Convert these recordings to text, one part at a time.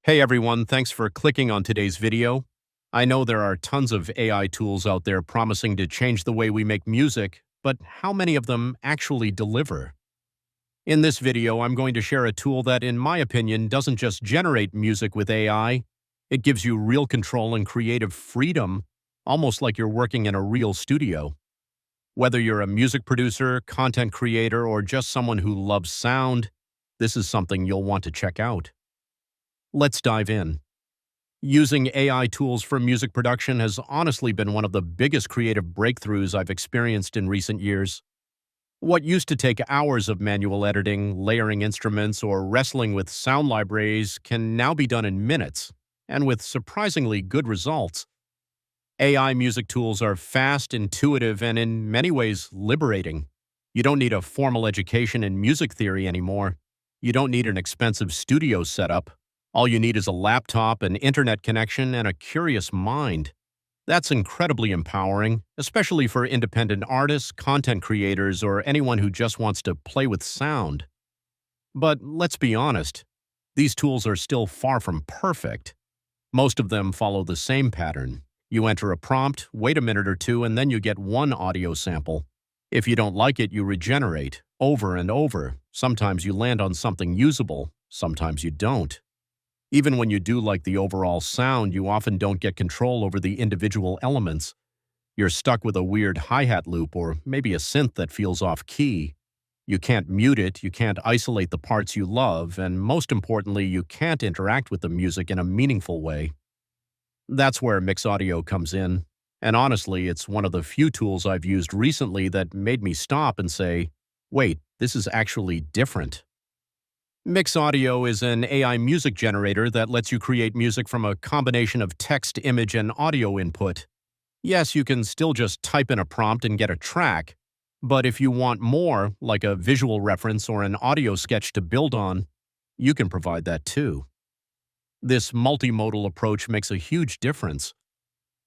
Hey everyone, thanks for clicking on today's video. I know there are tons of AI tools out there promising to change the way we make music, but how many of them actually deliver? In this video, I'm going to share a tool that, in my opinion, doesn't just generate music with AI, it gives you real control and creative freedom, almost like you're working in a real studio. Whether you're a music producer, content creator, or just someone who loves sound, this is something you'll want to check out. Let's dive in. Using AI tools for music production has honestly been one of the biggest creative breakthroughs I've experienced in recent years. What used to take hours of manual editing, layering instruments, or wrestling with sound libraries can now be done in minutes, and with surprisingly good results. AI music tools are fast, intuitive, and in many ways liberating. You don't need a formal education in music theory anymore. You don't need an expensive studio setup. All you need is a laptop, an internet connection, and a curious mind. That's incredibly empowering, especially for independent artists, content creators, or anyone who just wants to play with sound. But let's be honest, these tools are still far from perfect. Most of them follow the same pattern. You enter a prompt, wait a minute or two, and then you get one audio sample. If you don't like it, you regenerate, over and over. Sometimes you land on something usable, sometimes you don't. Even when you do like the overall sound, you often don't get control over the individual elements. You're stuck with a weird hi-hat loop or maybe a synth that feels off-key. You can't mute it, you can't isolate the parts you love, and most importantly, you can't interact with the music in a meaningful way. That's where MixAudio comes in. And honestly, it's one of the few tools I've used recently that made me stop and say, wait, this is actually different. MixAudio is an AI music generator that lets you create music from a combination of text, image, and audio input. Yes, you can still just type in a prompt and get a track, but if you want more, like a visual reference or an audio sketch to build on, you can provide that too. This multimodal approach makes a huge difference.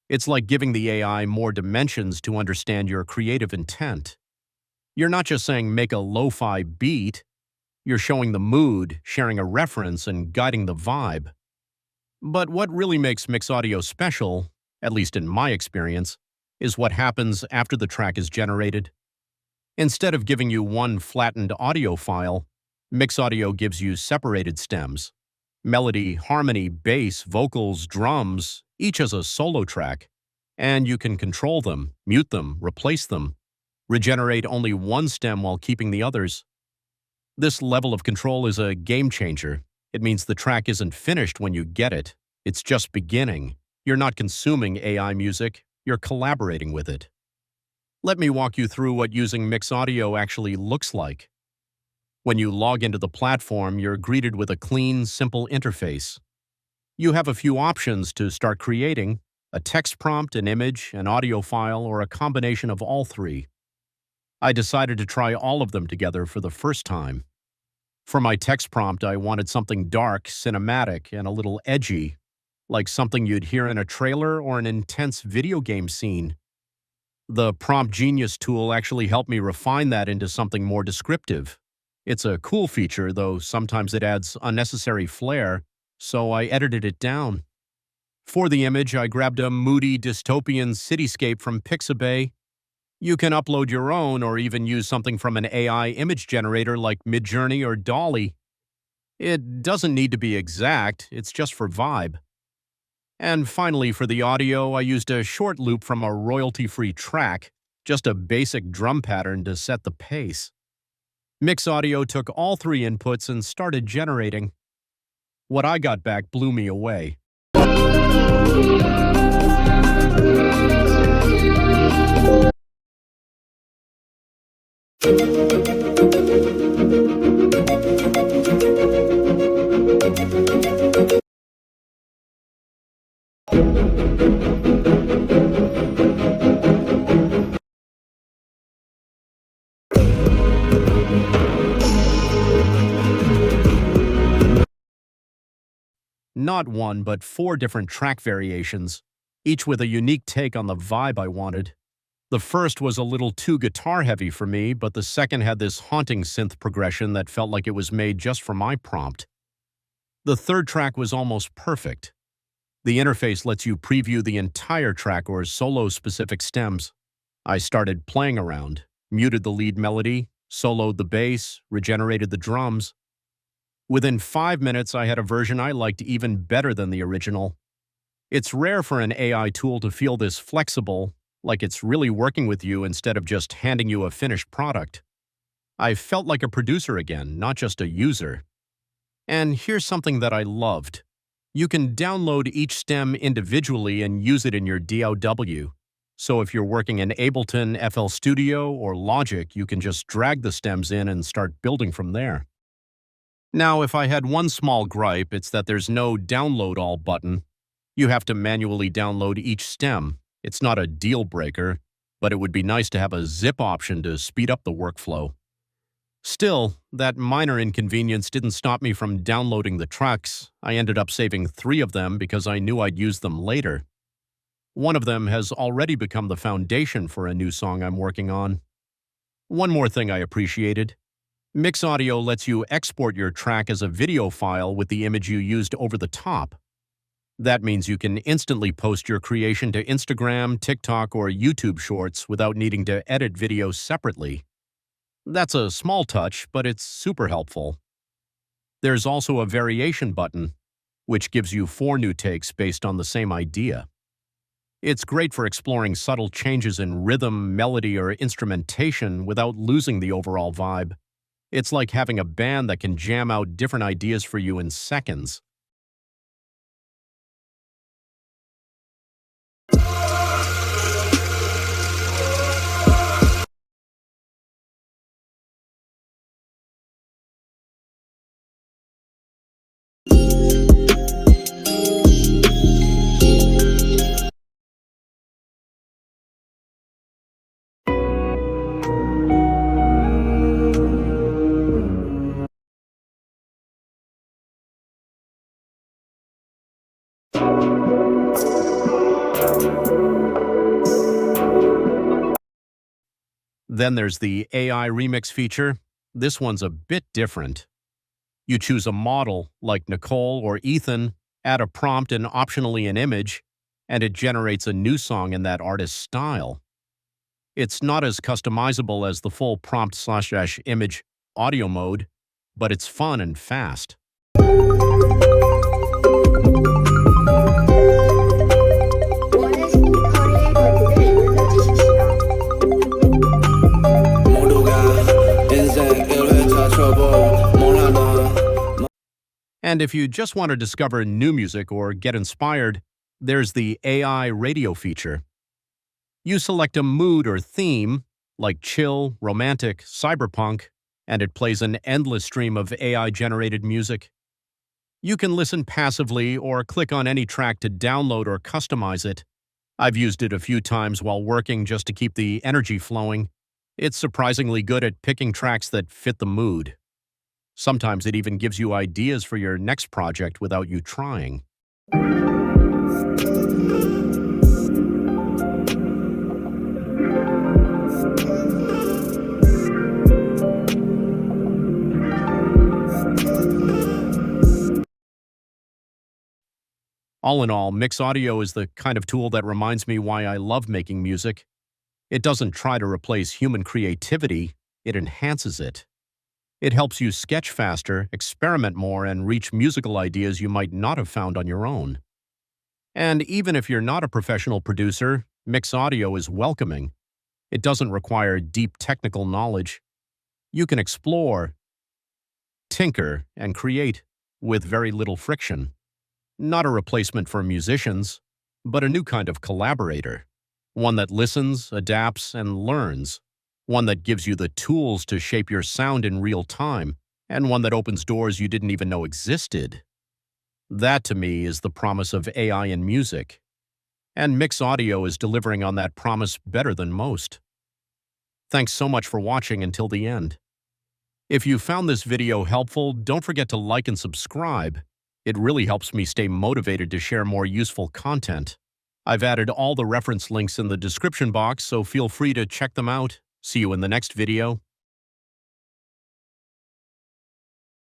It's like giving the AI more dimensions to understand your creative intent. You're not just saying make a lo-fi beat, you're showing the mood, sharing a reference, and guiding the vibe. But what really makes MixAudio special, at least in my experience, is what happens after the track is generated. Instead of giving you one flattened audio file, MixAudio gives you separated stems. Melody, harmony, bass, vocals, drums, each as a solo track. And you can control them, mute them, replace them, regenerate only one stem while keeping the others. This level of control is a game changer. It means the track isn't finished when you get it. It's just beginning. You're not consuming AI music, you're collaborating with it. Let me walk you through what using MixAudio actually looks like. When you log into the platform, you're greeted with a clean, simple interface. You have a few options to start creating: a text prompt, an image, an audio file, or a combination of all three. I decided to try all of them together for the first time. For my text prompt, I wanted something dark, cinematic, and a little edgy, like something you'd hear in a trailer or an intense video game scene. The Prompt Genius tool actually helped me refine that into something more descriptive. It's a cool feature, though sometimes it adds unnecessary flair, so I edited it down. For the image, I grabbed a moody, dystopian cityscape from Pixabay. You can upload your own or even use something from an AI image generator like Midjourney or Dolly. It doesn't need to be exact, it's just for vibe. And finally, for the audio, I used a short loop from a royalty-free track, just a basic drum pattern to set the pace. MixAudio took all three inputs and started generating. What I got back blew me away. Not one, but 4 different track variations, each with a unique take on the vibe I wanted. The first was a little too guitar-heavy for me, but the second had this haunting synth progression that felt like it was made just for my prompt. The third track was almost perfect. The interface lets you preview the entire track or solo-specific stems. I started playing around, muted the lead melody, soloed the bass, regenerated the drums. Within 5 minutes, I had a version I liked even better than the original. It's rare for an AI tool to feel this flexible, like it's really working with you instead of just handing you a finished product. I felt like a producer again, not just a user. And here's something that I loved. You can download each stem individually and use it in your DAW. So if you're working in Ableton, FL Studio, or Logic, you can just drag the stems in and start building from there. Now, if I had one small gripe, it's that there's no Download All button. You have to manually download each stem. It's not a deal breaker, but it would be nice to have a zip option to speed up the workflow. Still, that minor inconvenience didn't stop me from downloading the tracks. I ended up saving 3 of them because I knew I'd use them later. One of them has already become the foundation for a new song I'm working on. One more thing I appreciated. MixAudio lets you export your track as a video file with the image you used over the top. That means you can instantly post your creation to Instagram, TikTok, or YouTube Shorts without needing to edit videos separately. That's a small touch, but it's super helpful. There's also a variation button, which gives you 4 new takes based on the same idea. It's great for exploring subtle changes in rhythm, melody, or instrumentation without losing the overall vibe. It's like having a band that can jam out different ideas for you in seconds. Then there's the AI remix feature. This one's a bit different. You choose a model, like Nicole or Ethan, add a prompt and optionally an image, and it generates a new song in that artist's style. It's not as customizable as the full prompt/image audio mode, but it's fun and fast. And if you just want to discover new music or get inspired, there's the AI radio feature. You select a mood or theme, like chill, romantic, cyberpunk, and it plays an endless stream of AI-generated music. You can listen passively or click on any track to download or customize it. I've used it a few times while working just to keep the energy flowing. It's surprisingly good at picking tracks that fit the mood. Sometimes it even gives you ideas for your next project without you trying. All in all, MixAudio is the kind of tool that reminds me why I love making music. It doesn't try to replace human creativity, it enhances it. It helps you sketch faster, experiment more, and reach musical ideas you might not have found on your own. And even if you're not a professional producer, MixAudio is welcoming. It doesn't require deep technical knowledge. You can explore, tinker, and create with very little friction. Not a replacement for musicians, but a new kind of collaborator. One that listens, adapts, and learns. One that gives you the tools to shape your sound in real time, and one that opens doors you didn't even know existed. That, to me, is the promise of AI in music. And MixAudio is delivering on that promise better than most. Thanks so much for watching until the end. If you found this video helpful, don't forget to like and subscribe. It really helps me stay motivated to share more useful content. I've added all the reference links in the description box, so feel free to check them out. See you in the next video.